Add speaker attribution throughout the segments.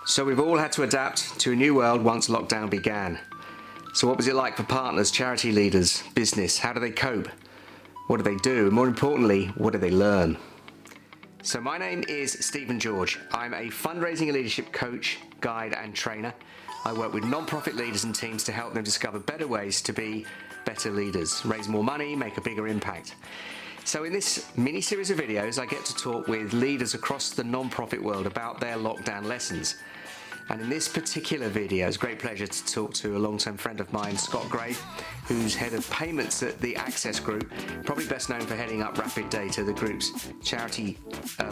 Speaker 1: So we've all had to adapt to a new world once lockdown began. So what was it like for partners, charity leaders, business? How do they cope? What do they do? And more importantly, what do they learn? So my name is Stephen George. I'm a fundraising and leadership coach, guide and trainer. I work with non-profit leaders and teams to help them discover better ways to be better leaders, raise more money, make a bigger impact. So in this mini series of videos, I get to talk with leaders across the non-profit world about their lockdown lessons. And in this particular video, it's a great pleasure to talk to a long-term friend of mine, Scott Gray, who's head of payments at the Access Group, probably best known for heading up Rapidata, the group's charity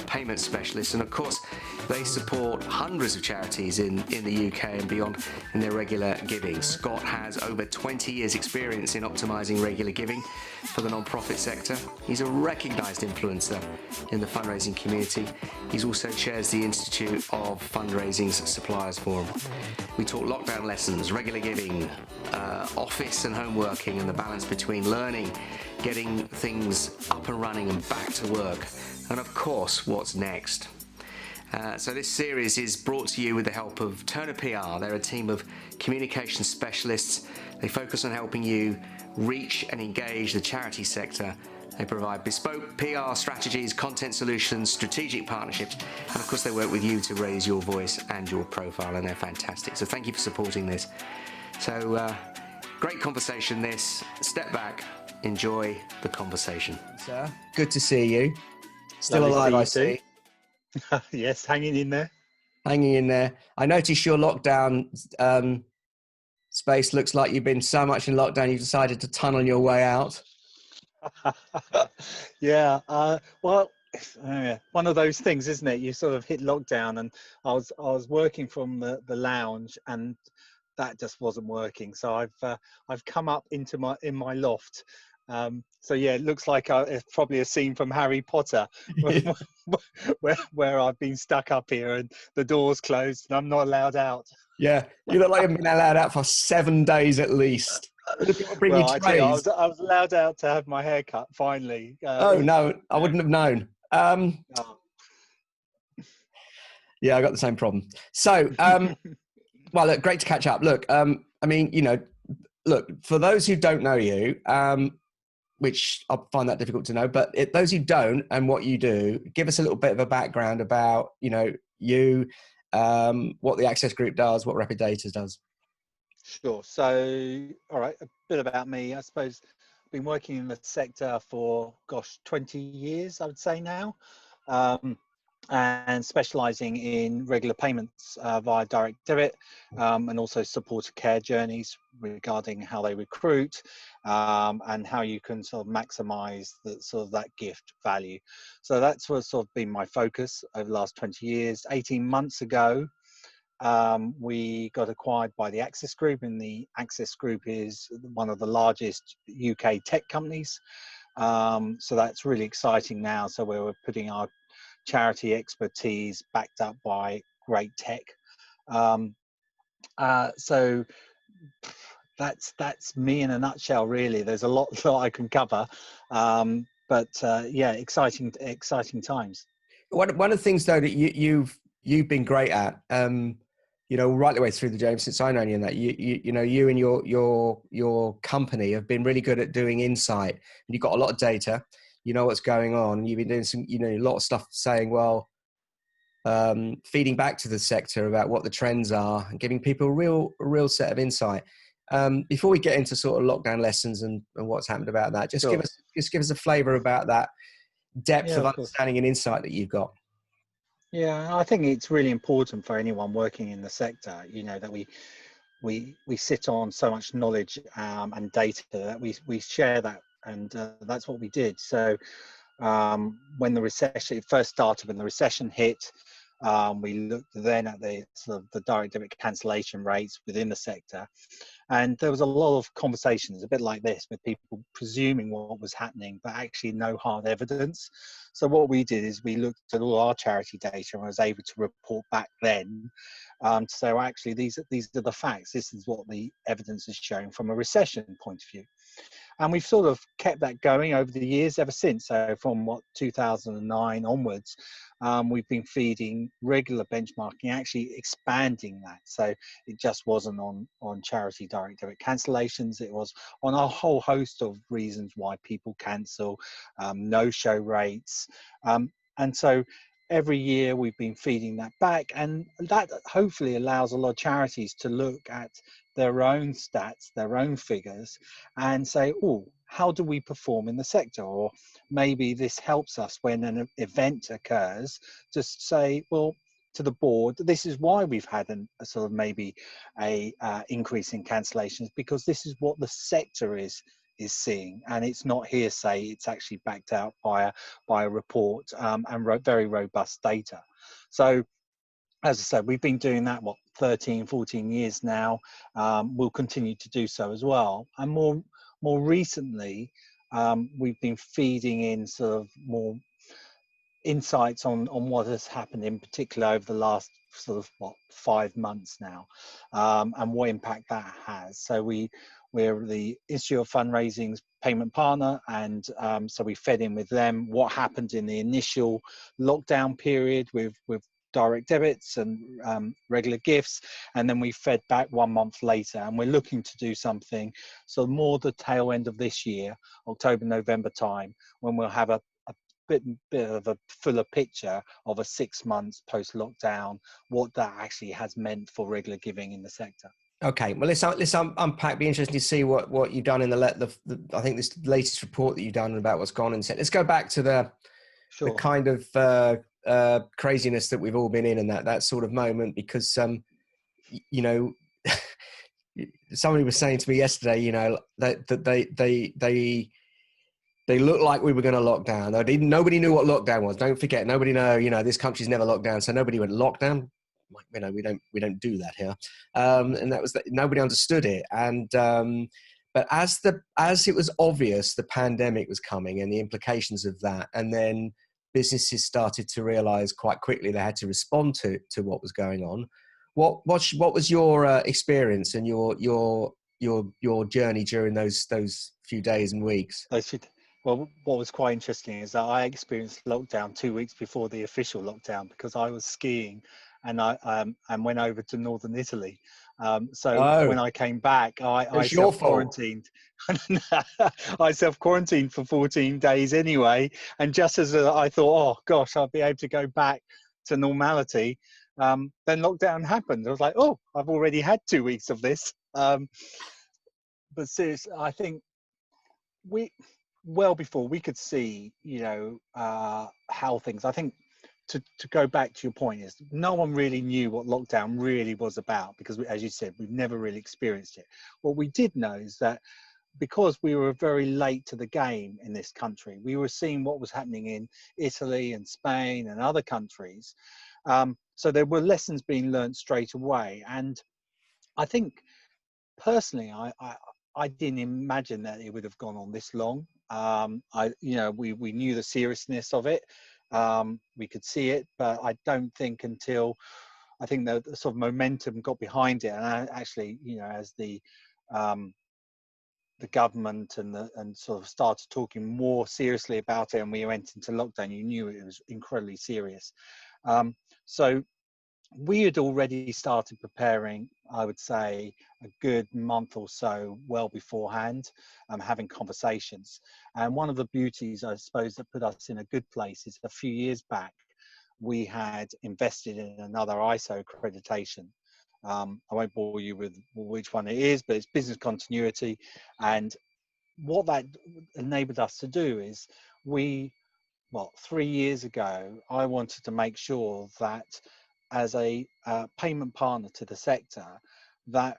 Speaker 1: payment specialist. And of course, they support hundreds of charities in the UK and beyond in their regular giving. Scott has over 20 years experience in optimizing regular giving for the non-profit sector. He's a recognized influencer in the fundraising community. He's also chairs the Institute of Fundraising's Suppliers Forum. We talk lockdown lessons, regular giving, office and home working, and the balance between learning, getting things up and running and back to work, and of course, what's next. So this series is brought to you with the help of Turner PR. They're a team of communication specialists. They focus on helping you reach and engage the charity sector. They provide bespoke PR strategies, content solutions, strategic partnerships, and of course they work with you to raise your voice and your profile, and they're fantastic. So thank you for supporting this. So great conversation this. Step back, enjoy the conversation. Sir, good to see you. Still alive, I see.
Speaker 2: Yes, hanging in there.
Speaker 1: Hanging in there. I noticed your lockdown space looks like you've been so much in lockdown, you've decided to tunnel your way out.
Speaker 2: Yeah, well, one of those things, isn't it? You sort of hit lockdown, and I was working from the lounge, and that just wasn't working. So I've come up into my loft. So yeah, it looks like it's probably a scene from Harry Potter, where I've been stuck up here and the door's closed and I'm not allowed out.
Speaker 1: Yeah, you look like you've been allowed out for 7 days at least.
Speaker 2: Well, I was allowed out to have my hair cut finally.
Speaker 1: Oh no, I wouldn't have known.
Speaker 2: No.
Speaker 1: Yeah, I got the same problem. So, well, look, great to catch up. Look, I mean, look, for those who don't know you, which I find that difficult to know, but those who don't and what you do, give us a little bit of a background about, you, what the Access Group does, what Rapidata does.
Speaker 2: Sure. So, all right, a bit about me. I suppose I've been working in the sector for, 20 years, I would say now, and specialising in regular payments via direct debit, and also supported care journeys regarding how they recruit, and how you can sort of maximise that gift value. So that's what's sort of been my focus over the last 20 years. 18 months ago, we got acquired by the Access Group, and the Access Group is one of the largest UK tech companies. So that's really exciting now. So we're putting our charity expertise backed up by great tech. So that's me in a nutshell, really. There's a lot that I can cover, but yeah, exciting times.
Speaker 1: One of the things though that you've been great at, right the way through the journey since I know you, and that you and your company have been really good at doing insight, and you've got a lot of data. You know what's going on. You've been doing some, a lot of stuff saying, well, feeding back to the sector about what the trends are and giving people a real set of insight. Before we get into sort of lockdown lessons and what's happened about that, just
Speaker 2: Sure.
Speaker 1: give us a flavour about that depth of
Speaker 2: Of
Speaker 1: understanding and insight that you've got.
Speaker 2: Yeah, I think it's really important for anyone working in the sector, that we sit on so much knowledge and data that we share that, and that's what we did. So when the recession first started, when the recession hit, we looked then at the sort of the direct debit cancellation rates within the sector, and there was a lot of conversations, a bit like this, with people presuming what was happening, but actually no hard evidence. So what we did is we looked at all our charity data and was able to report back then to say, well, actually, these are the facts. This is what the evidence is showing from a recession point of view. And we've sort of kept that going over the years ever since. So from 2009 onwards, we've been feeding regular benchmarking, actually expanding that. So it just wasn't on charity direct debit cancellations. It was on a whole host of reasons why people cancel, no-show rates. And so every year we've been feeding that back, and that hopefully allows a lot of charities to look at their own stats, their own figures, and say, oh, how do we perform in the sector? Or maybe this helps us when an event occurs, just say, well, to the board, this is why we've had a sort of maybe a increase in cancellations, because this is what the sector is seeing, and it's not hearsay, it's actually backed out by a report, and very robust data. So as I said, we've been doing that, 13, 14 years now. We'll continue to do so as well. And more recently, we've been feeding in sort of more insights on what has happened in particular over the last sort of 5 months now, and what impact that has. So we're the Institute of Fundraising's payment partner, and so we fed in with them what happened in the initial lockdown period with direct debits and regular gifts, and then we fed back 1 month later, and we're looking to do something so more the tail end of this year, October, November time, when we'll have a bit of a fuller picture of a 6 months post lockdown, what that actually has meant for regular giving in the sector.
Speaker 1: Okay, well, let's unpack. Be interesting to see what you've done in the I think this latest report that you've done about what's gone on. Let's go back to the kind of craziness that we've all been in, and that sort of moment, because you know, somebody was saying to me yesterday, you know, that they looked like we were going to lock down. Nobody knew what lockdown was. Don't forget, nobody know. You know, this country's never locked down, so nobody went lockdown. You know, we don't do that here, and that was that. Nobody understood it. And but as it was obvious the pandemic was coming and the implications of that, and then businesses started to realize quite quickly they had to respond to what was going on. What was your experience and your journey during those few days and weeks?
Speaker 2: Well, what was quite interesting is that I experienced lockdown 2 weeks before the official lockdown, because I was skiing, and I went over to northern Italy. So when I came back, I self-quarantined. I self-quarantined for 14 days anyway. And just as I thought, oh gosh, I'll be able to go back to normality, then lockdown happened. I was like, oh, I've already had 2 weeks of this. But seriously, I think well before we could see, how things, I think, to go back to your point, is no one really knew what lockdown really was about, because as you said, we've never really experienced it. What we did know is that because we were very late to the game in this country, we were seeing what was happening in Italy and Spain and other countries. So there were lessons being learned straight away. And I think personally, I didn't imagine that it would have gone on this long. We knew the seriousness of it. We could see it, but I don't think until I think the sort of momentum got behind it, and actually, as the government and sort of started talking more seriously about it, and we went into lockdown, you knew it was incredibly serious. So we had already started preparing, I would say, a good month or so well beforehand, having conversations. And one of the beauties, I suppose, that put us in a good place is a few years back, we had invested in another ISO accreditation. I won't bore you with which one it is, but it's business continuity. And what that enabled us to do is 3 years ago, I wanted to make sure that as a payment partner to the sector, that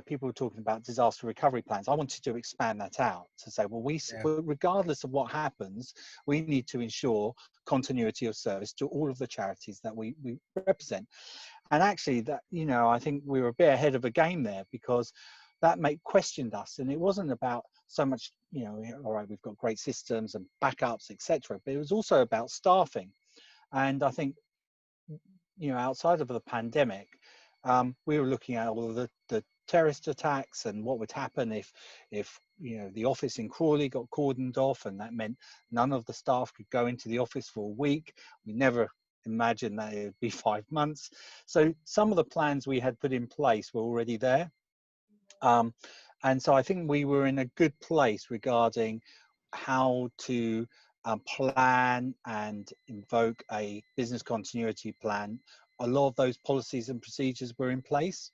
Speaker 2: people were talking about disaster recovery plans. I wanted to expand that out to say, regardless of what happens, we need to ensure continuity of service to all of the charities that we represent. And actually, that I think we were a bit ahead of the game there, because that questioned us, and it wasn't about so much, all right, we've got great systems and backups, etc. But it was also about staffing. And I think, outside of the pandemic, we were looking at all of the terrorist attacks and what would happen if the office in Crawley got cordoned off, and that meant none of the staff could go into the office for a week. We never imagined that it would be 5 months. So some of the plans we had put in place were already there. And so I think we were in a good place regarding how to plan and invoke a business continuity plan. A lot of those policies and procedures were in place.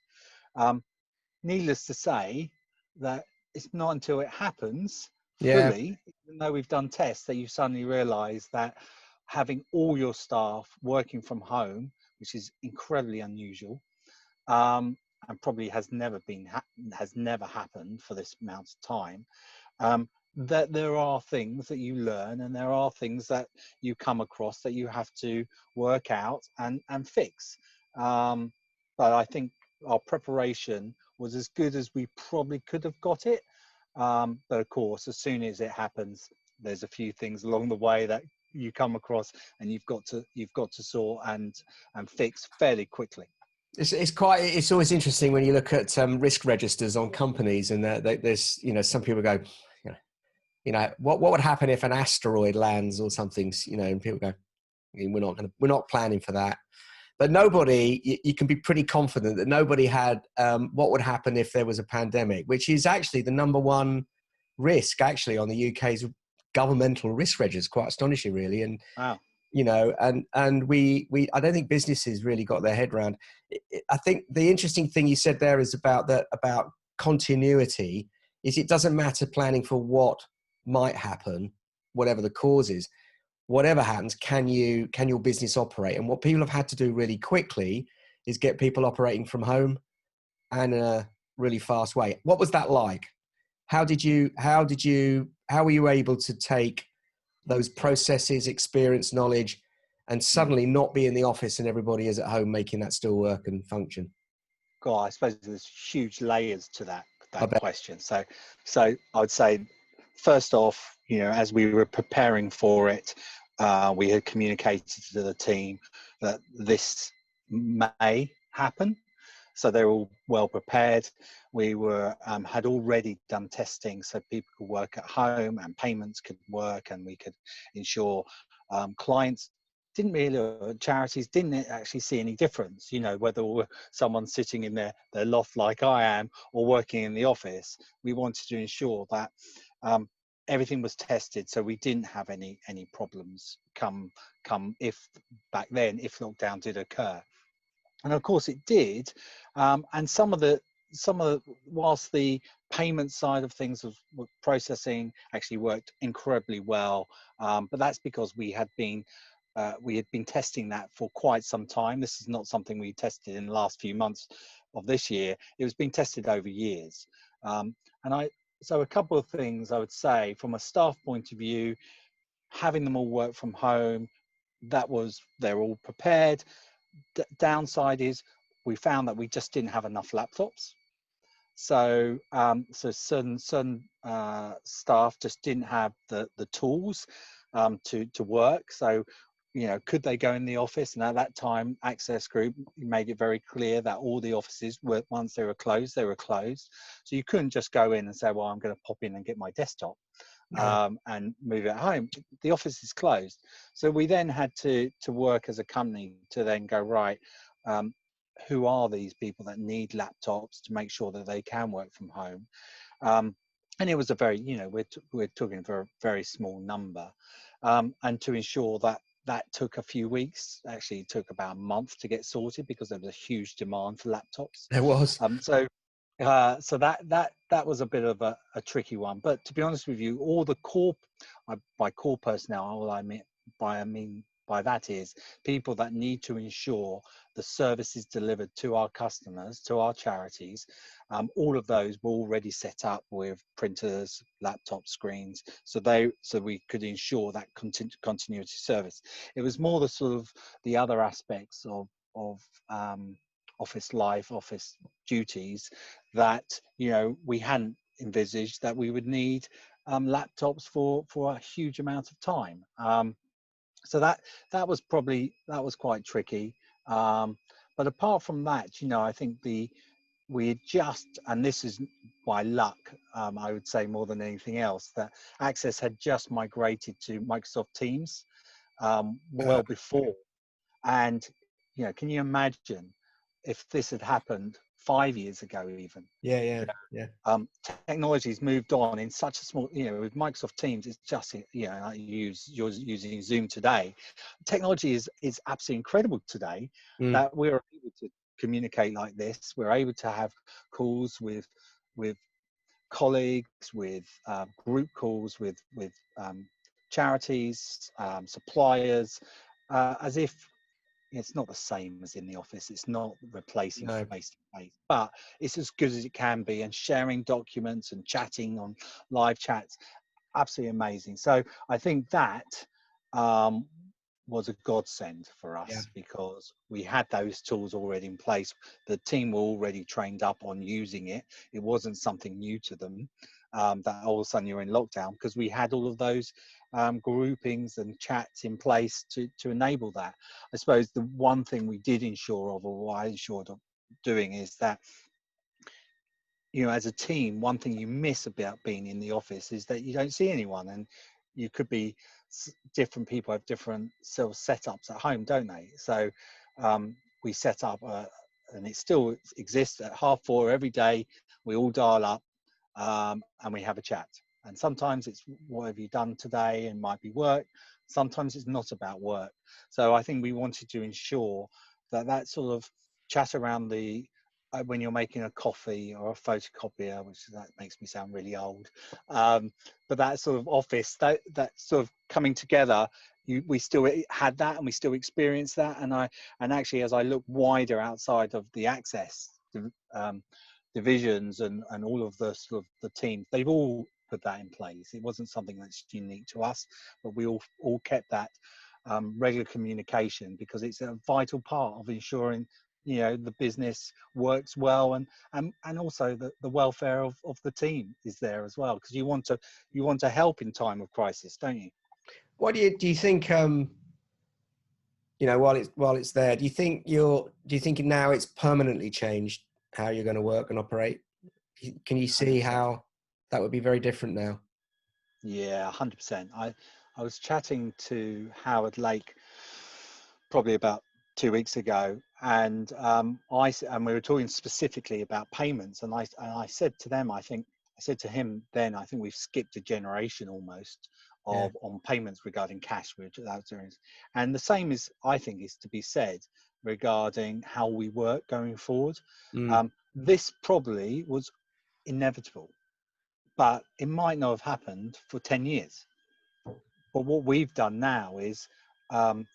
Speaker 2: Needless to say that it's not until it happens
Speaker 1: Yeah.
Speaker 2: fully, even though we've done tests, that you suddenly realize that having all your staff working from home, which is incredibly unusual, and probably has never happened for this amount of time, that there are things that you learn, and there are things that you come across that you have to work out and fix. But I think our preparation was as good as we probably could have got it. But of course, as soon as it happens, there's a few things along the way that you come across, and you've got to sort and fix fairly quickly.
Speaker 1: It's always interesting when you look at risk registers on companies, and there's some people go, what would happen if an asteroid lands or something, and people go, we're not planning for that. But nobody, you can be pretty confident that nobody had what would happen if there was a pandemic, which is actually the number one risk actually on the UK's governmental risk register. Quite astonishing, really. And
Speaker 2: Wow.
Speaker 1: and we I don't think businesses really got their head around. I think the interesting thing you said there is about continuity. Is it doesn't matter planning for what might happen, whatever the cause is. Whatever happens, can your business operate? And what people have had to do really quickly is get people operating from home and in a really fast way. What was that like? How were you able to take those processes, experience, knowledge, and suddenly not be in the office and everybody is at home making that still work and function?
Speaker 2: God, I suppose there's huge layers to that
Speaker 1: I bet.
Speaker 2: question. So I'd say, first off, as we were preparing for it, we had communicated to the team that this may happen. So they're all well prepared. We had already done testing, so people could work at home and payments could work, and we could ensure clients charities didn't actually see any difference, whether someone's sitting in their loft like I am or working in the office. We wanted to ensure that everything was tested, so we didn't have any problems come if back then, if lockdown did occur. And of course it did. And some of the whilst the payment side of things of processing actually worked incredibly well, but that's because we had been testing that for quite some time. This is not something we tested in the last few months of this year. It was being tested over years. So a couple of things I would say from a staff point of view, having them all work from home, they're all prepared. Downside is we found that we just didn't have enough laptops. So certain staff just didn't have the tools to work. So could they go in the office? And at that time, Access Group made it very clear that all the offices were, once they were closed, they were closed. So you couldn't just go in and say, well, I'm going to pop in and get my desktop and move it home. The office is closed. So we then had to work as a company to then go, right, who are these people that need laptops to make sure that they can work from home? And it was a very, we're talking for a very small number. And to ensure that took a few weeks. Actually, it took about a month to get sorted because there was a huge demand for laptops.
Speaker 1: There was.
Speaker 2: So that was a bit of a tricky one. But to be honest with you, all the by core personnel, all I mean by that is people that need to ensure the services delivered to our customers, to our charities. All of those were already set up with printers, laptop screens, so we could ensure that continuity service. It was more the sort of the other aspects of office life, office duties that we hadn't envisaged that we would need laptops for a huge amount of time. So that was quite tricky. but apart from that, I think we adjust, and this is by luck, I would say more than anything else, that Access had just migrated to Microsoft Teams well before. And, can you imagine if this had happened 5 years ago even?
Speaker 1: Yeah.
Speaker 2: Technology's moved on in such a small, with Microsoft Teams, it's just, like you're using Zoom today. Technology is absolutely incredible today that we're able to communicate like this. We're able to have calls with colleagues, with group calls, with charities, suppliers, as if it's not the same as in the office. It's not replacing
Speaker 1: No.
Speaker 2: face to face, but it's as good as it can be. And sharing documents and chatting on live chats, absolutely amazing. So I think that um, was a godsend for
Speaker 1: Yeah.
Speaker 2: us, because we had those tools already in place. The team were already trained up on using it. It wasn't something new to them, that all of a sudden you're in lockdown, because we had all of those groupings and chats in place to enable that. I suppose the one thing we did ensure of, or I ensured of doing, is that, as a team, one thing you miss about being in the office is that you don't see anyone, and you could be different people have different sort of setups at home, don't they? So we set up and it still exists at 4:30 every day. We all dial up, and we have a chat. And sometimes it's, what have you done today, and might be work. Sometimes it's not about work. So I think we wanted to ensure that sort of chat around when you're making a coffee or a photocopier, which that makes me sound really old, but that sort of office, that sort of coming together, we still had that, and we still experience that. And actually, as I look wider outside of the Access divisions and all of the sort of the teams, they've all put that in place. It wasn't something that's unique to us, but we all kept that regular communication, because it's a vital part of ensuring the business works well, and also the welfare of the team is there as well, because you want to help in time of crisis, don't you?
Speaker 1: What do you think? While it's there, do you think now it's permanently changed how you're going to work and operate? Can you see
Speaker 2: 100%.
Speaker 1: how that would be very different now?
Speaker 2: Yeah, 100%. I was chatting to Howard Lake probably about 2 weeks ago, and we were talking specifically about payments, and I said to them, I said to him then, I think we've skipped a generation almost
Speaker 1: Yeah.
Speaker 2: on payments regarding cash, and the same I think is to be said regarding how we work going forward. This probably was inevitable, but it might not have happened for 10 years. But what we've done now is um,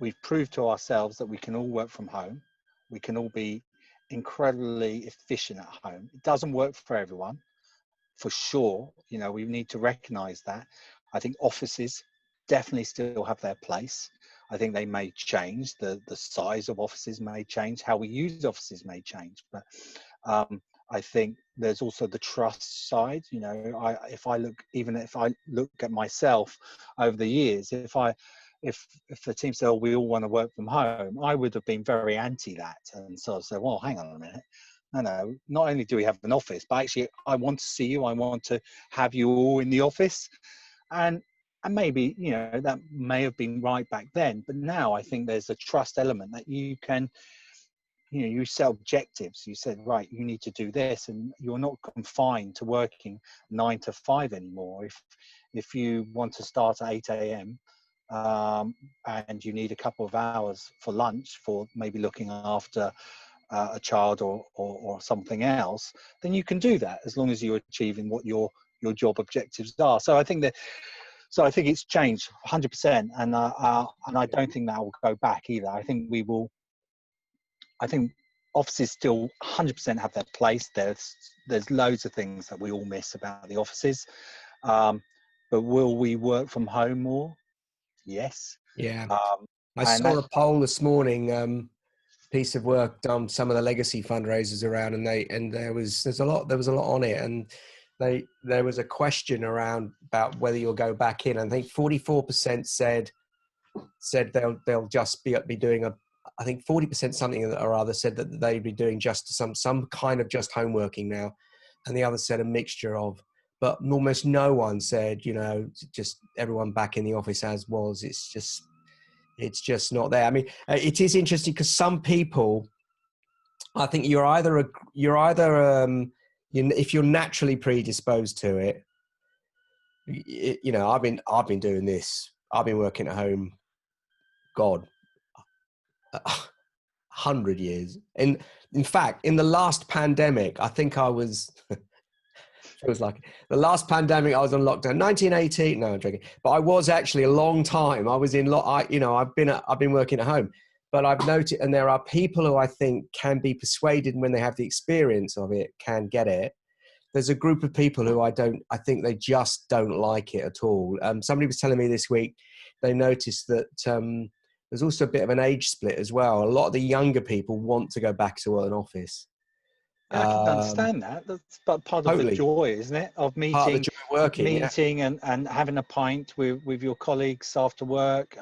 Speaker 2: we've proved to ourselves that we can all work from home. We can all be incredibly efficient at home. It doesn't work for everyone, for sure. We need to recognize that. I think offices definitely still have their place. I think they may change. The size of offices may change. How we use offices may change. But I think there's also the trust side. If I look at myself over the years, if the team said, "Oh, we all want to work from home," I would have been very anti that, and so I said, "Well, hang on a minute. No, not only do we have an office, but actually I want to see you. I want to have you all in the office." And maybe, that may have been right back then, but now I think there's a trust element that you can, you set objectives. You said, right, you need to do this, and you're not confined to working 9 to 5 anymore. If you want to start at 8 a.m. And you need a couple of hours for lunch, for maybe looking after a child or something else, then you can do that, as long as you're achieving what your job objectives are. So I think it's changed 100%, and I don't think that will go back either. I think offices still 100% have their place. There's loads of things that we all miss about the offices, but will we work from home more? Yes.
Speaker 1: Yeah. I
Speaker 2: And
Speaker 1: saw
Speaker 2: that,
Speaker 1: a poll this morning, piece of work done some of the legacy fundraisers around, and there was a lot on it, and there was a question around about whether you'll go back in. I think 44% said they'll just be doing I think 40% something or other said that they'd be doing just some kind of just home working now, and the other said a mixture of. But almost no one said, you know, just everyone back in the office as was. It's just not there. I mean, it is interesting because some people, I think if you're naturally predisposed to it, you know, I've been doing this. I've been working at home, God, 100 years. In fact, in the last pandemic, I think I was. Feels like the last pandemic I was on lockdown, 1980. No, I'm joking. But I was actually a long time. I was in I've been working at home, but I've noted, and there are people who I think can be persuaded when they have the experience of it, can get it. There's a group of people who I think they just don't like it at all. Somebody was telling me this week, they noticed that there's also a bit of an age split as well. A lot of the younger people want to go back to an office.
Speaker 2: Yeah, I can understand that. That's but part of the
Speaker 1: Totally.
Speaker 2: joy, isn't it, of
Speaker 1: Part of the joy of working, yeah.
Speaker 2: and having a pint with your colleagues after work.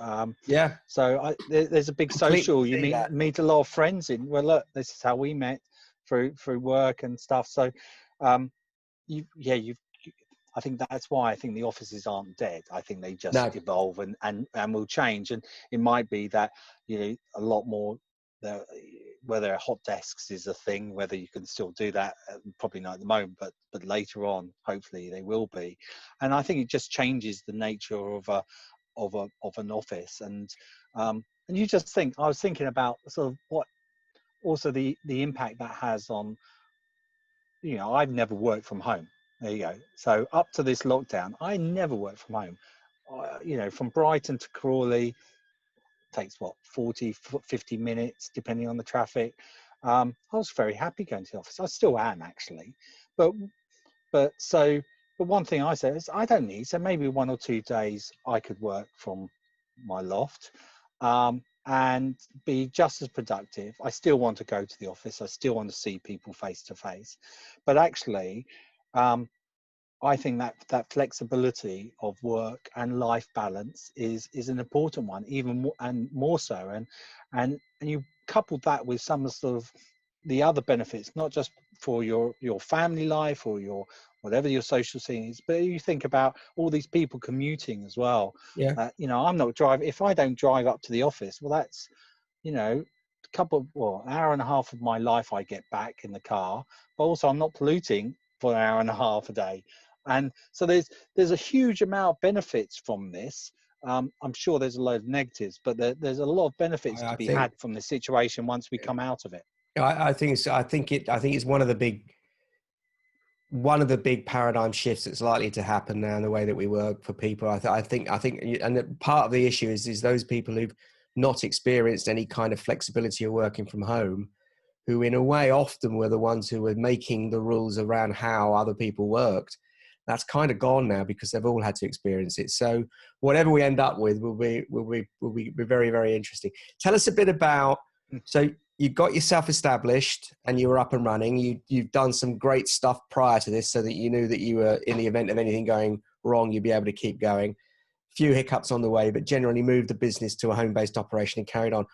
Speaker 1: Yeah.
Speaker 2: So there's a big
Speaker 1: Completely
Speaker 2: social. You
Speaker 1: see that.
Speaker 2: meet a lot of friends in. Well, look, this is how we met through work and stuff. So, you've. I think that's why I think the offices aren't dead. I think they just
Speaker 1: No.
Speaker 2: evolve and will change. And it might be that, you know, a lot more, whether hot desks is a thing, whether you can still do that, probably not at the moment, but later on, hopefully they will be. And I think it just changes the nature of an office. And you just think, I was thinking about sort of what also the impact that has on, you know, I've never worked from home. There you go. So up to this lockdown, I never worked from home. You know, from Brighton to Crawley takes what, 40, 50 minutes, depending on the traffic. I was very happy going to the office. I still am, actually. But one thing I say is I don't need, so maybe 1 or 2 days I could work from my loft, and be just as productive. I still want to go to the office. I still want to see people face to face. But actually, I think that flexibility of work and life balance is an important one, even more, and more so. And you couple that with some of sort of the other benefits, not just for your family life or your whatever your social scene is, but you think about all these people commuting as well.
Speaker 1: Yeah.
Speaker 2: You know, I'm not driving. If I don't drive up to the office, well, that's, you know, an hour and a half of my life I get back in the car, but also I'm not polluting for an hour and a half a day. And so there's a huge amount of benefits from this. I'm sure there's a load of negatives, but there's a lot of benefits to be had from the situation once we come out of it.
Speaker 1: I think it's one of the big paradigm shifts that's likely to happen now in the way that we work for people. I think, and part of the issue is those people who've not experienced any kind of flexibility of working from home, who in a way often were the ones who were making the rules around how other people worked. That's kind of gone now because they've all had to experience it. So whatever we end up with will be very, very interesting. Tell us a bit about, so you got yourself established and you were up and running. You've done some great stuff prior to this so that you knew that you were, in the event of anything going wrong, you'd be able to keep going. Few hiccups on the way, but generally moved the business to a home-based operation and carried on.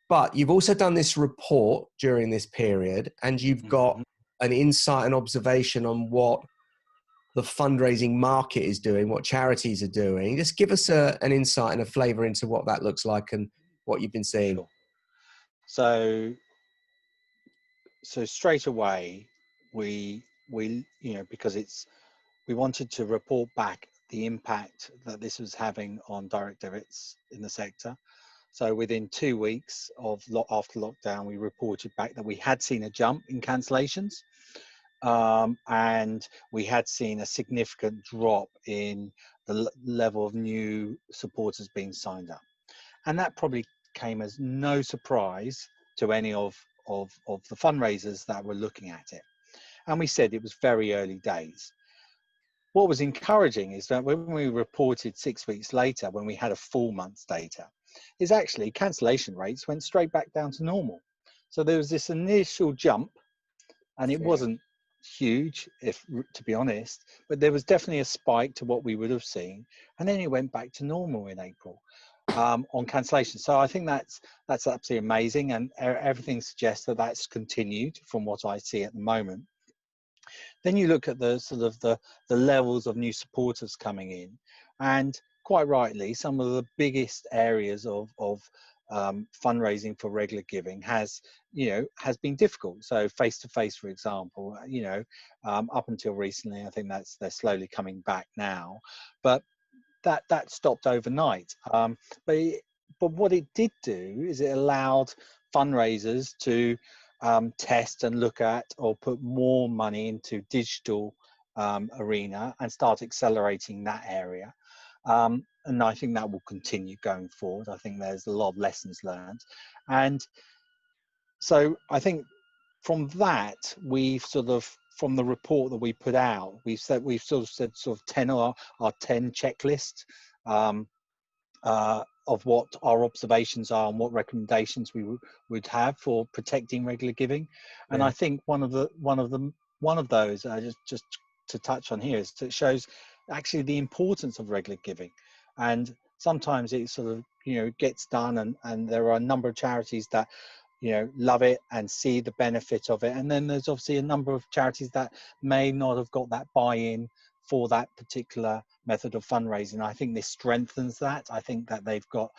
Speaker 1: But you've also done this report during this period, and you've got an insight and observation on what the fundraising market is doing, what charities are doing. Just give us an insight and a flavor into what that looks like and what you've been seeing.
Speaker 2: Sure. So straight away, we you know, because we wanted to report back the impact that this was having on direct debits in the sector. So within 2 weeks after lockdown, we reported back that we had seen a jump in cancellations, and we had seen a significant drop in the level of new supporters being signed up. And that probably came as no surprise to any of the fundraisers that were looking at it. And we said it was very early days. What was encouraging is that when we reported 6 weeks later, when we had a full month's data, is actually cancellation rates went straight back down to normal. So there was this initial jump, and it wasn't huge, to be honest, but there was definitely a spike to what we would have seen, and then it went back to normal in April. on cancellation. So I think that's absolutely amazing, and everything suggests that that's continued from what I see at the moment. Then you look at the sort of the levels of new supporters coming in, and quite rightly, some of the biggest areas of fundraising for regular giving has been difficult. So face to face, for example, up until recently, I think they're slowly coming back now, but that stopped overnight. But what it did do is it allowed fundraisers to test and look at or put more money into digital arena and start accelerating that area. And I think that will continue going forward. I think there's a lot of lessons learned. And so I think from that, we've sort of, from the report that we put out, we've sort of 10 our 10 checklist of what our observations are and what recommendations we would have for protecting regular giving. And I
Speaker 1: Yeah.
Speaker 2: think one of those just to touch on here is that it shows actually the importance of regular giving. And sometimes it sort of gets done, and there are a number of charities that love it and see the benefit of it, and then there's obviously a number of charities that may not have got that buy-in for that particular method of fundraising. I think this strengthens that. I think that they've got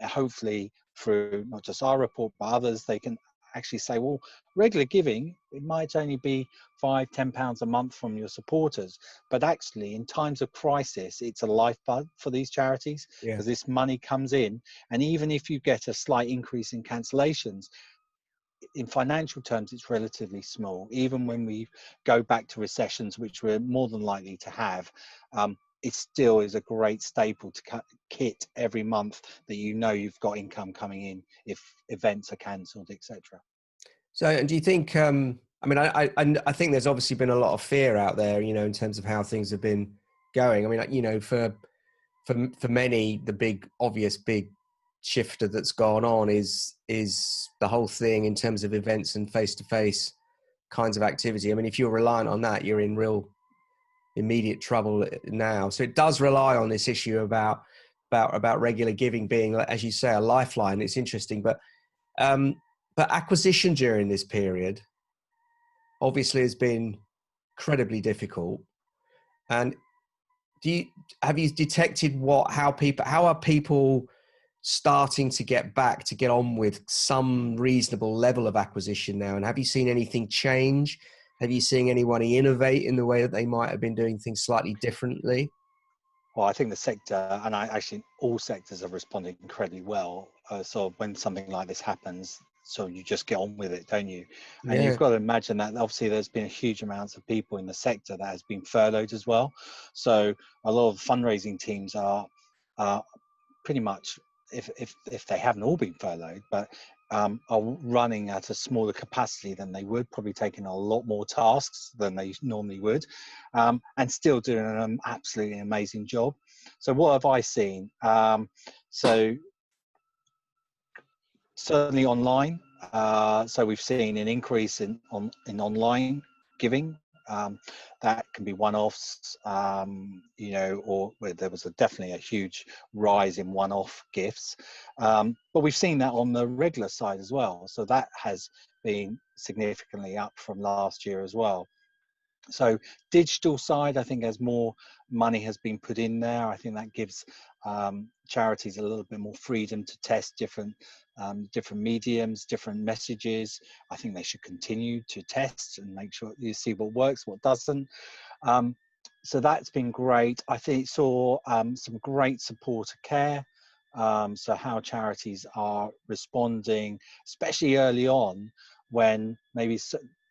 Speaker 2: hopefully through not just our report but others, they can actually say, well, regular giving, it might only be £5-10 a month from your supporters, but actually in times of crisis it's a lifeblood for these charities,
Speaker 1: Yeah.
Speaker 2: because this money comes in, and even if you get a slight increase in cancellations, in financial terms it's relatively small. Even when we go back to recessions, which we're more than likely to have, it still is a great staple to kit every month, that you've got income coming in if events are cancelled, etc.
Speaker 1: So, do you think? I mean, I think there's obviously been a lot of fear out there, in terms of how things have been going. I mean, for many, the obvious big shifter that's gone on is the whole thing in terms of events and face to face kinds of activity. I mean, if you're reliant on that, you're in real immediate trouble now. So it does rely on this issue about regular giving being, as you say, a lifeline. It's interesting, but acquisition during this period obviously has been incredibly difficult. And have you detected how are people starting to get on with some reasonable level of acquisition now? And have you seen anything change? Have you seen anyone innovate in the way that they might have been doing things slightly differently?
Speaker 2: Well, I think the sector, and actually all sectors, have responded incredibly well. So when something like this happens, so you just get on with it, don't you? And you've
Speaker 1: Yeah,
Speaker 2: got to imagine that obviously there's been huge amounts of people in the sector that has been furloughed as well. So a lot of fundraising teams are pretty much, if they haven't all been furloughed, but are running at a smaller capacity than they would, probably taking a lot more tasks than they normally would, and still doing an absolutely amazing job. So what have I seen? So certainly online. So we've seen an increase in online giving. That can be one-offs, or where there was definitely a huge rise in one-off gifts. But we've seen that on the regular side as well. So that has been significantly up from last year as well. So digital side, I think as more money has been put in there, I think that gives charities a little bit more freedom to test different mediums, different messages. I think they should continue to test and make sure you see what works, what doesn't. Um, so that's been great. I think saw some great supporter care. So how charities are responding, especially early on, when maybe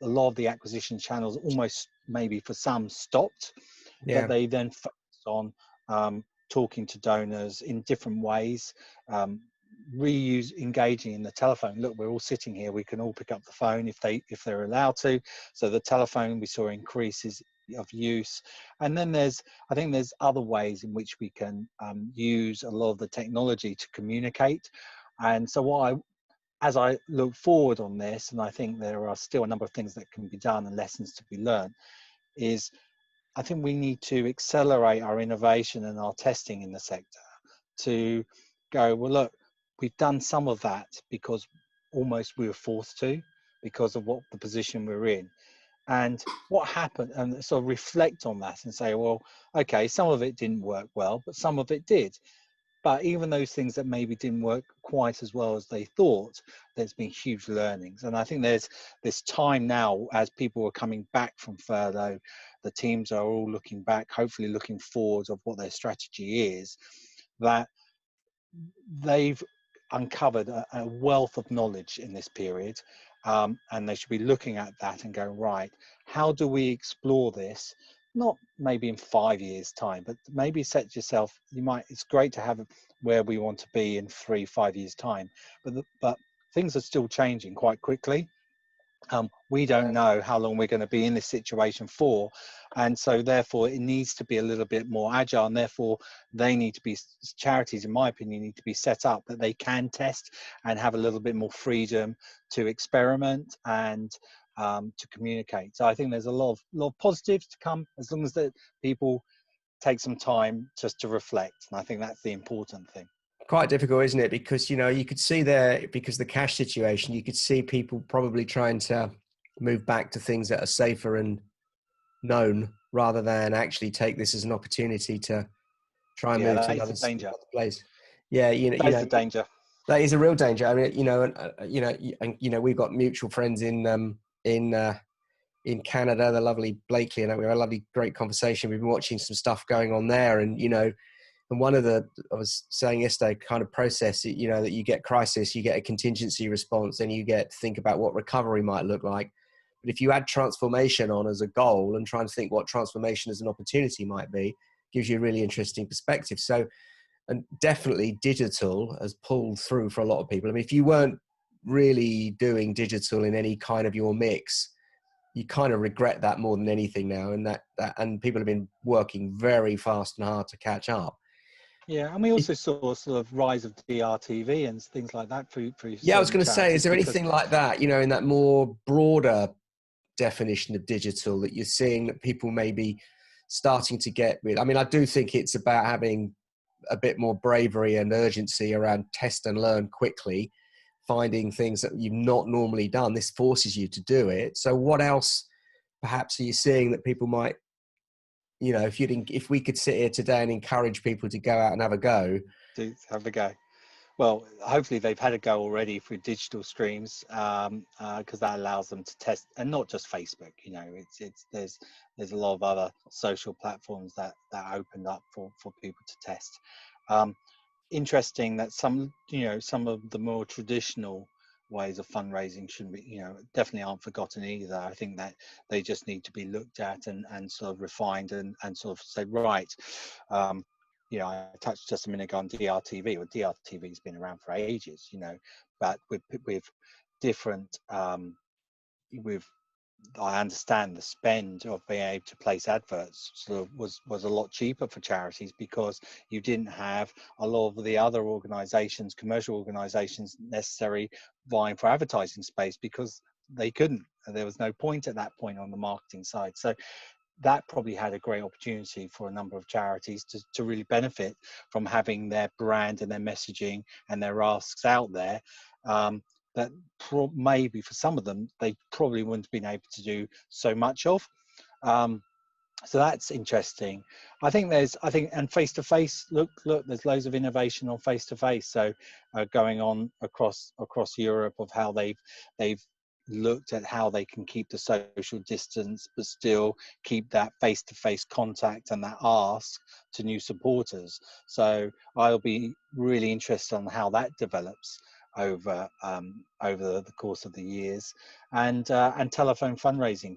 Speaker 2: a lot of the acquisition channels almost maybe for some stopped, but
Speaker 1: yeah,
Speaker 2: they then focused on talking to donors in different ways, engaging in the telephone. Look, we're all sitting here, we can all pick up the phone if they're allowed to. So the telephone, we saw increases of use. And then I think there's other ways in which we can use a lot of the technology to communicate. And so as I look forward on this, and I think there are still a number of things that can be done and lessons to be learned, is I think we need to accelerate our innovation and our testing in the sector to go, well, look, we've done some of that because almost we were forced to, because of what the position we're in. And what happened, and sort of reflect on that and say, well, okay, some of it didn't work well, but some of it did. But even those things that maybe didn't work quite as well as they thought, there's been huge learnings. And I think there's this time now, as people are coming back from furlough, the teams are all looking back, hopefully looking forward of what their strategy is, that they've uncovered a wealth of knowledge in this period, and they should be looking at that and going, right, how do we explore this? Not maybe in 5 years time, but maybe set yourself, it's great to have where we want to be in 3-5 years time, but things are still changing quite quickly. We don't know how long we're going to be in this situation for, and so therefore it needs to be a little bit more agile, and therefore they need to be, charities in my opinion need to be set up that they can test and have a little bit more freedom to experiment and to communicate. So I think there's a lot of positives to come, as long as that people take some time just to reflect, and I think that's the important thing.
Speaker 1: Quite difficult, isn't it? Because, you could see there, because the cash situation, you could see people probably trying to move back to things that are safer and known, rather than actually take this as an opportunity to try and
Speaker 2: Yeah,
Speaker 1: move to
Speaker 2: that is
Speaker 1: another
Speaker 2: the danger.
Speaker 1: place. Yeah,
Speaker 2: That is the danger.
Speaker 1: that is a real danger. I mean, we've got mutual friends in Canada, the lovely Blakely, and we had a lovely, great conversation. We've been watching some stuff going on there, and and I was saying yesterday, kind of process, that you get crisis, you get a contingency response, then you get to think about what recovery might look like. But if you add transformation on as a goal and try and think what transformation as an opportunity might be, gives you a really interesting perspective. So, and definitely digital has pulled through for a lot of people. I mean, if you weren't really doing digital in any kind of your mix, you kind of regret that more than anything now. And people have been working very fast and hard to catch up.
Speaker 2: Yeah, and we also saw sort of rise of DRTV and things like that for
Speaker 1: Yeah, I was
Speaker 2: certain
Speaker 1: going to say, is
Speaker 2: charities,
Speaker 1: there
Speaker 2: because
Speaker 1: anything like that, in that more broader definition of digital that you're seeing that people may be starting to get with? I mean, I do think it's about having a bit more bravery and urgency around test and learn quickly, finding things that you've not normally done. This forces you to do it. So what else perhaps are you seeing that people might, if we could sit here today and encourage people to go out and have a go?
Speaker 2: to have a go. Well, hopefully they've had a go already through digital streams, because that allows them to test, and not just Facebook. There's a lot of other social platforms that opened up for people to test. Interesting that some of the more traditional ways of fundraising should be, definitely aren't forgotten either. I think that they just need to be looked at and sort of refined and sort of say, right, I touched just a minute ago on DRTV. Well, DRTV has been around for ages, but with different, with I understand the spend of being able to place adverts sort of was a lot cheaper for charities, because you didn't have a lot of the other organisations, commercial organisations, necessary vying for advertising space, because they couldn't. There was no point at that point on the marketing side. So that probably had a great opportunity for a number of charities to really benefit from having their brand and their messaging and their asks out there, that maybe for some of them they probably wouldn't have been able to do so much of. So that's interesting. And face to face. Look, there's loads of innovation on face to face. So going on across Europe, of how they've looked at how they can keep the social distance but still keep that face to face contact and that ask to new supporters. So I'll be really interested on how that develops over the course of the years. And telephone fundraising,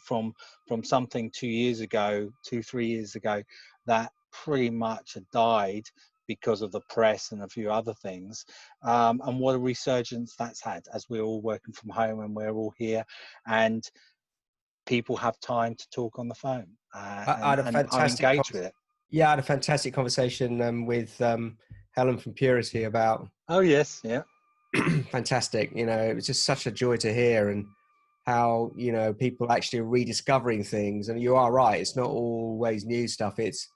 Speaker 2: from something 2 years ago, 3 years ago, that pretty much had died because of the press and a few other things, and what a resurgence that's had, as we're all working from home and we're all here, and people have time to talk on the phone,
Speaker 1: I had a
Speaker 2: and I'm
Speaker 1: fantastic
Speaker 2: engaged with it.
Speaker 1: Yeah, I had a fantastic conversation with Helen from Purity about
Speaker 2: Oh yes, yeah.
Speaker 1: fantastic. It was just such a joy to hear, and how people actually are rediscovering things. And you are right; it's not always new stuff. It's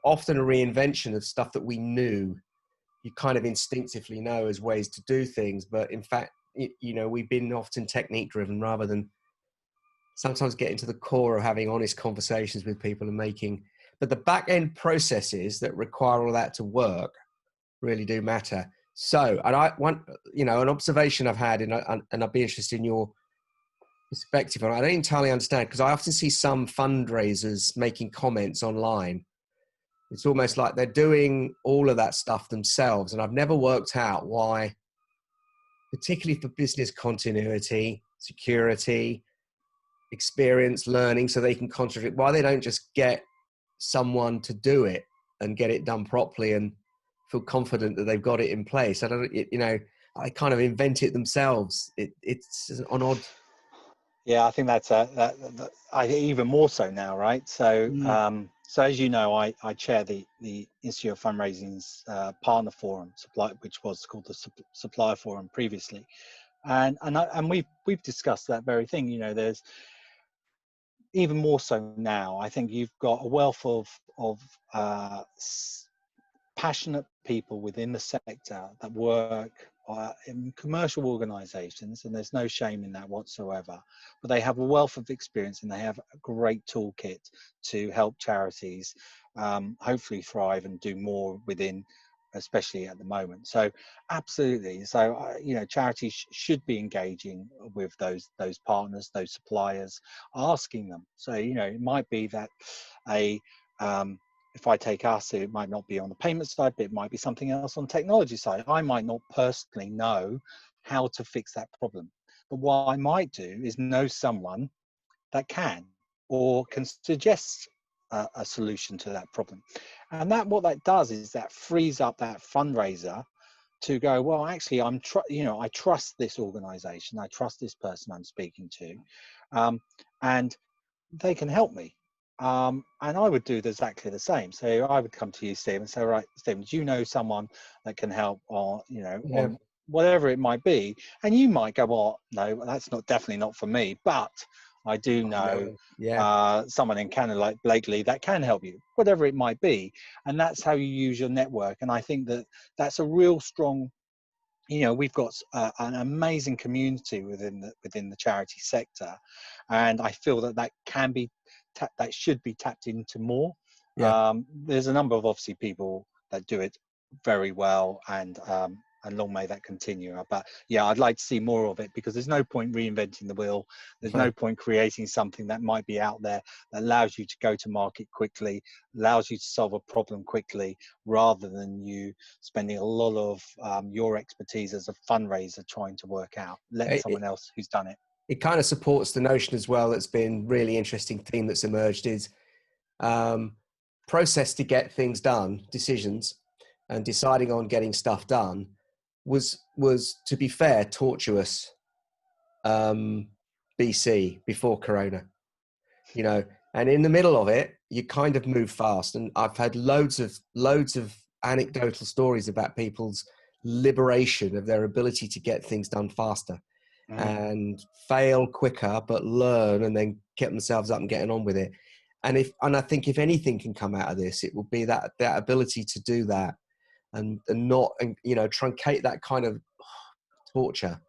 Speaker 1: often a reinvention of stuff that we knew, you kind of instinctively know as ways to do things. But in fact, you know, we've been often technique driven rather than sometimes getting to the core of having honest conversations with people and making, but the back end processes that require all that to work really do matter. So, and I want, you know, an observation I've had, and I'd be interested in your perspective on it. I don't entirely understand, because I often see some fundraisers making comments online. It's almost like they're doing all of that stuff themselves. And I've never worked out why, particularly for business continuity, security, experience, learning, so they can contribute, why they don't just get someone to do it and get it done properly and feel confident that they've got it in place. I don't, you know, I kind of invent it themselves. It's an odd.
Speaker 2: Yeah, I think that's even more so now, right? So,
Speaker 1: Mm.
Speaker 2: so as you know, I chair the Institute of Fundraising's partner forum, which was called the Supplier Forum previously, and we've discussed that very thing. You know, there's even more so now. I think you've got a wealth of passionate people within the sector that work in commercial organizations, and there's no shame in that whatsoever, but they have a wealth of experience and they have a great toolkit to help charities hopefully thrive and do more within, especially at the moment. So absolutely, so you know, charities should be engaging with those partners, those suppliers, asking them. So you know, it might be that a if I take us, it might not be on the payment side, but it might be something else on the technology side. I might not personally know how to fix that problem. But what I might do is know someone that can, or can suggest a solution to that problem. And that, what that does is that frees up that fundraiser to go, well, actually, you know, I trust this organization, I trust this person I'm speaking to, and they can help me. And I would do exactly the same. So I would come to you, Steve, and say, right, Stephen, do you know someone that can help on, you know,
Speaker 1: Yeah.
Speaker 2: on whatever it might be? And you might go, well, no, that's definitely not for me, but I do know
Speaker 1: Yeah.
Speaker 2: someone in Canada like Blakely that can help you, whatever it might be. And that's how you use your network. And I think that that's a real strong, you know, we've got an amazing community within the charity sector, and I feel that can be that should be tapped into more.
Speaker 1: Yeah.
Speaker 2: There's a number of obviously people that do it very well, and long may that continue. But yeah, I'd like to see more of it, because there's no point reinventing the wheel. There's no point creating something that might be out there that allows you to go to market quickly, allows you to solve a problem quickly, rather than you spending a lot of your expertise as a fundraiser trying to work out. Let someone else who's done it.
Speaker 1: It kind of supports the notion as well. That's been really interesting theme that's emerged is process to get things done, decisions, and deciding on getting stuff done was, to be fair, tortuous BC, before Corona, you know, and in the middle of it, you kind of move fast. And I've had loads of anecdotal stories about people's liberation of their ability to get things done faster and fail quicker, but learn and then get themselves up and getting on with it. And I think if anything can come out of this, it will be that ability to do that and not, you know, truncate that kind of torture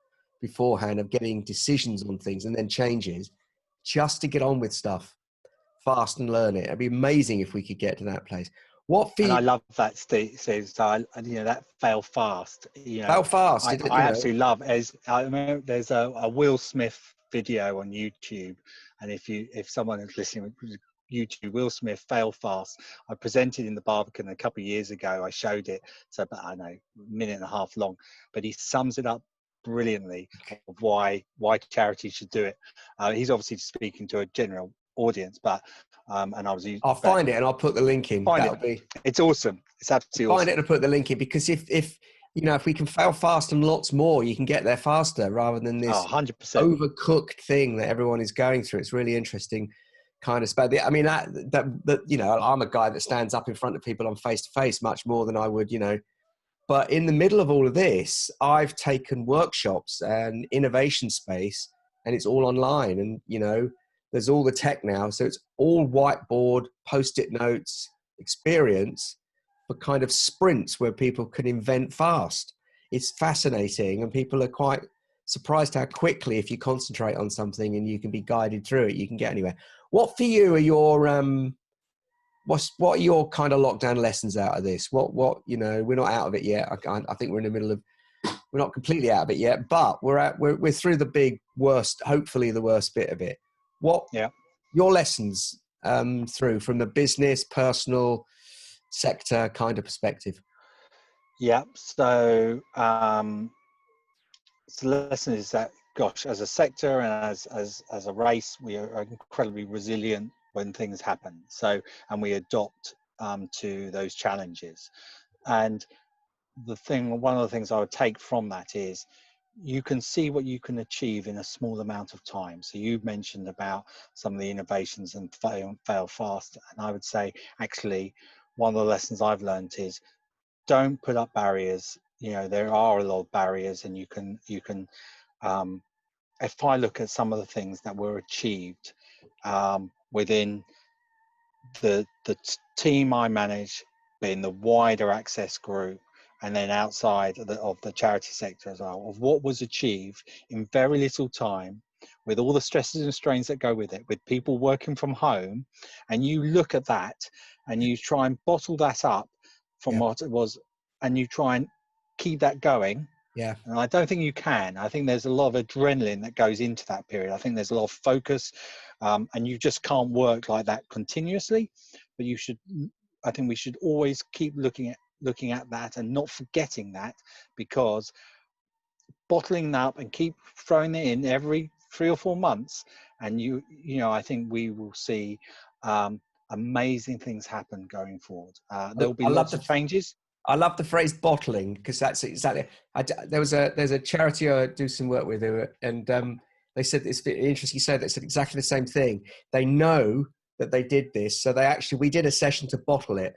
Speaker 1: beforehand of getting decisions on things and then changes, just to get on with stuff fast and learn it. It'd be amazing if we could get to that place.
Speaker 2: And I love that, Steve. So you know, that fail fast. You know,
Speaker 1: Fail fast.
Speaker 2: I absolutely love. As I remember, there's a Will Smith video on YouTube, and if someone is listening, YouTube, Will Smith, fail fast. I presented in the Barbican a couple of years ago. I showed it. So, but I know, a minute and a half long, but he sums it up brilliantly of why charities should do it. He's obviously speaking to a general audience, but and I was.
Speaker 1: I'll find it and I'll put the link in.
Speaker 2: That'll
Speaker 1: be.
Speaker 2: It's awesome. It's absolutely
Speaker 1: Find
Speaker 2: awesome.
Speaker 1: it and put the link in, because if you know, if we can fail fast and lots more, you can get there faster rather than this
Speaker 2: 100%.
Speaker 1: overcooked thing that everyone is going through. It's really interesting kind of space. I mean, that you know, I'm a guy that stands up in front of people on face to face much more than I would, you know. But in the middle of all of this, I've taken workshops and innovation space, and it's all online. And you know, there's all the tech now, so it's all whiteboard, post-it notes, experience. for kind of sprints where people can invent fast. It's fascinating, and people are quite surprised how quickly, if you concentrate on something and you can be guided through it, you can get anywhere. What for you are your what are your kind of lockdown lessons out of this? What we're not out of it yet. I think we're in the middle of, we're not completely out of it yet, but we're through the big worst, hopefully the worst bit of it. What your lessons through from the business, personal, sector kind of perspective?
Speaker 2: Yeah. So the lesson is that, gosh, as a sector and as a race, we are incredibly resilient when things happen. So, and we adopt to those challenges. And one of the things I would take from that is, you can see what you can achieve in a small amount of time. So you mentioned about some of the innovations and fail fast. And I would say, actually, one of the lessons I've learned is, don't put up barriers. There are a lot of barriers, and you can if I look at some of the things that were achieved within the team I manage, being the wider access group, and then outside of the charity sector as well, of what was achieved in very little time, with all the stresses and strains that go with it, with people working from home, and you look at that and you try and bottle that up from what it was, and you try and keep that going.
Speaker 1: Yeah.
Speaker 2: And I don't think you can. I think there's a lot of adrenaline that goes into that period. I think there's a lot of focus, and you just can't work like that continuously. But I think we should always keep looking at that and not forgetting that, because bottling up and keep throwing it in every 3 or 4 months, and I think we will see amazing things happen going forward. There'll be lots of changes.
Speaker 1: I love the phrase bottling, because that's exactly. There's a charity I do some work with, and they said, it's interesting you said, they said exactly the same thing. They know that they did this, so we did a session to bottle it,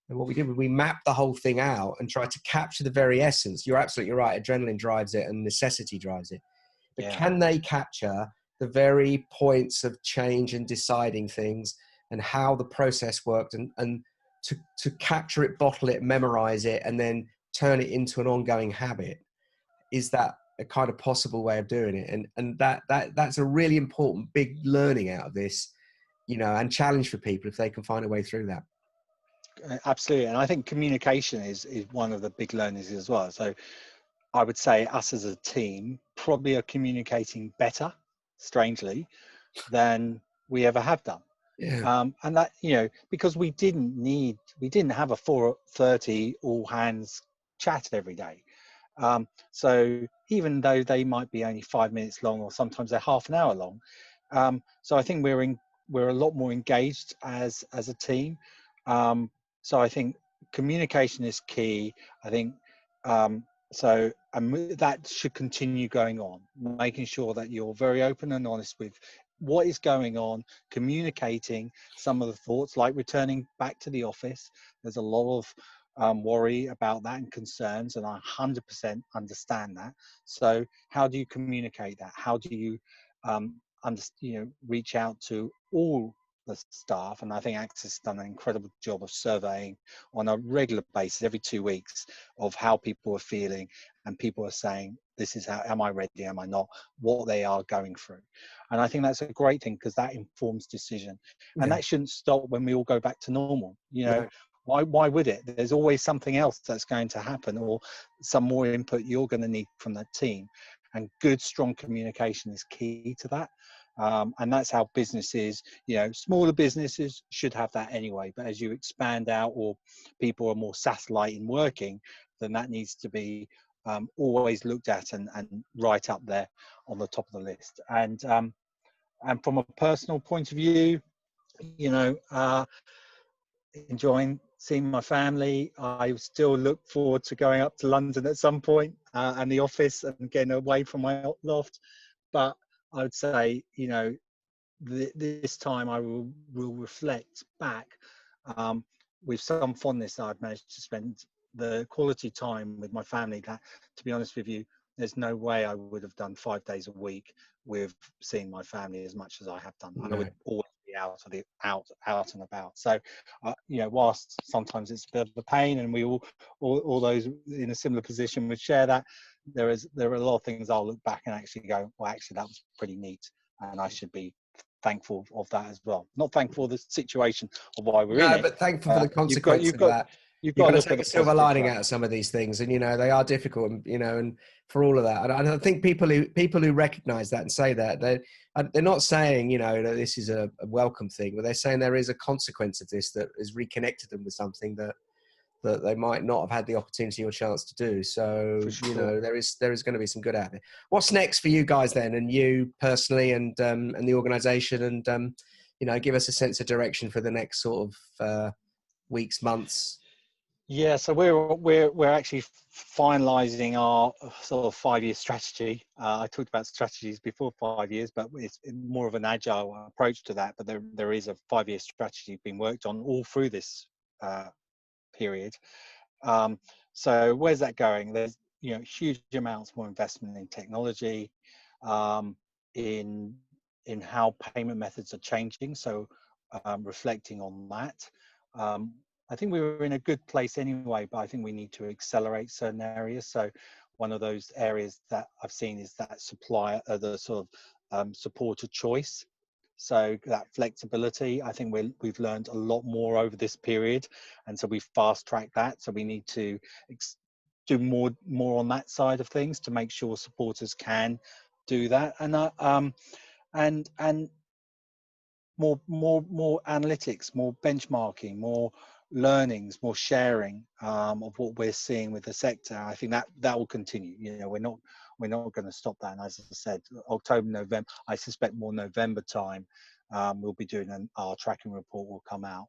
Speaker 1: and what we did was we mapped the whole thing out and tried to capture the very essence. You're absolutely right. Adrenaline drives it, and necessity drives it. But can they capture the very points of change and deciding things, and how the process worked, and to capture it, bottle it, memorize it, and then turn it into an ongoing habit? Is that a kind of possible way of doing it? And that's a really important big learning out of this, and challenge for people if they can find a way through that.
Speaker 2: Absolutely. And I think communication is one of the big learnings as well. So I would say us as a team probably are communicating better, strangely, than we ever have done. And that, because we didn't have a 4:30 all hands chat every day. So even though they might be only 5 minutes long, or sometimes they're half an hour long, so I think we're a lot more engaged as a team. So I think communication is key. I think that should continue going on, making sure that you're very open and honest with what is going on, communicating some of the thoughts, like returning back to the office. There's a lot of worry about that and concerns, and I 100% understand that. So how do you communicate that? How do you reach out to all the staff? And I think Access has done an incredible job of surveying on a regular basis, every 2 weeks, of how people are feeling, and people are saying, this is how, am I ready, am I not, what they are going through. And I think that's a great thing, because that informs decision. And that shouldn't stop when we all go back to normal. Why would it? There's always something else that's going to happen, or some more input you're going to need from that team. And good, strong communication is key to that. And that's how businesses, smaller businesses should have that anyway. But as you expand out, or people are more satellite in working, then that needs to be always looked at and right up there on the top of the list. And from a personal point of view, enjoying seeing my family. I still look forward to going up to London at some point, and the office, and getting away from my loft. But I would say, this time I will reflect back with some fondness that I've managed to spend the quality time with my family. That, to be honest with you, there's no way I would have done 5 days a week with seeing my family as much as I have done. I would always be out and about. So, whilst sometimes it's a bit of a pain, and we all those in a similar position would share that, there are a lot of things I'll look back and actually go, well, actually that was pretty neat, and I should be thankful of that as well. Not thankful for the situation of why we're in
Speaker 1: No,
Speaker 2: it.
Speaker 1: but thankful for the
Speaker 2: You've got
Speaker 1: consequence
Speaker 2: you've
Speaker 1: of
Speaker 2: got
Speaker 1: that.
Speaker 2: you've
Speaker 1: You've
Speaker 2: got
Speaker 1: got
Speaker 2: to
Speaker 1: to
Speaker 2: look at
Speaker 1: take
Speaker 2: the
Speaker 1: a silver
Speaker 2: positive
Speaker 1: lining
Speaker 2: front.
Speaker 1: out of some of these things, and they are difficult, and for all of that. And I think people who recognise that and say that they're not saying that this is a welcome thing, but they're saying there is a consequence of this that has reconnected them with something that they might not have had the opportunity or chance to do. So
Speaker 2: For sure.
Speaker 1: there is going to be some good out of it. What's next for you guys then, and you personally, and the organisation, and give us a sense of direction for the next sort of weeks, months.
Speaker 2: Yeah, so we're actually finalising our sort of 5-year strategy. I talked about strategies before 5 years, but it's more of an agile approach to that. But there is a 5-year strategy being worked on all through this period. So where's that going? There's huge amounts more investment in technology, in how payment methods are changing. So reflecting on that. I think we were in a good place anyway, but I think we need to accelerate certain areas. So one of those areas that I've seen is that supplier, the sort of supporter choice. So that flexibility, I think we've learned a lot more over this period, and so we've fast tracked that. So we need to do more on that side of things to make sure supporters can do that, and more analytics, more benchmarking, more learnings, more sharing of what we're seeing with the sector. I think that will continue. We're not going to stop that. And as I said, October, November, I suspect more November time, we'll be doing our tracking report will come out.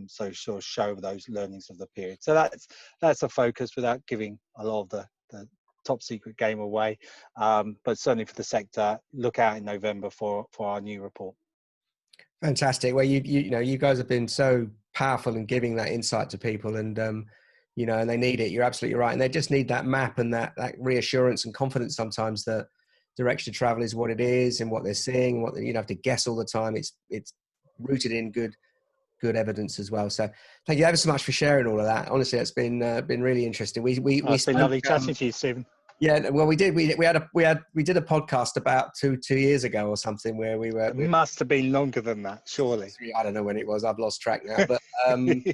Speaker 2: So sort of show those learnings of the period. So that's a focus without giving a lot of the top secret game away. But certainly for the sector, look out in November for our new report.
Speaker 1: Fantastic. Well, you guys have been so powerful in giving that insight to people, and and they need it. You're absolutely right, and they just need that map and that reassurance and confidence sometimes that direction of travel is what it is and what they're seeing, and what you don't have to guess all the time. It's rooted in good evidence as well. So thank you ever so much for sharing all of that. Honestly, it's been really interesting. We
Speaker 2: It's been
Speaker 1: spoke,
Speaker 2: lovely chatting to you, Stephen.
Speaker 1: yeah, well, we did. We did a podcast about two years ago or something where we were.
Speaker 2: It must have been longer than that, surely.
Speaker 1: I don't know when it was. I've lost track now, but and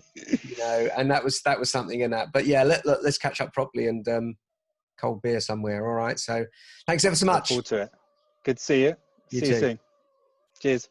Speaker 1: that was something in that. But yeah, let's catch up properly and cold beer somewhere. All right. So thanks ever so much.
Speaker 2: Look forward to it. Good to see you.
Speaker 1: You
Speaker 2: See
Speaker 1: too.
Speaker 2: you soon. Cheers.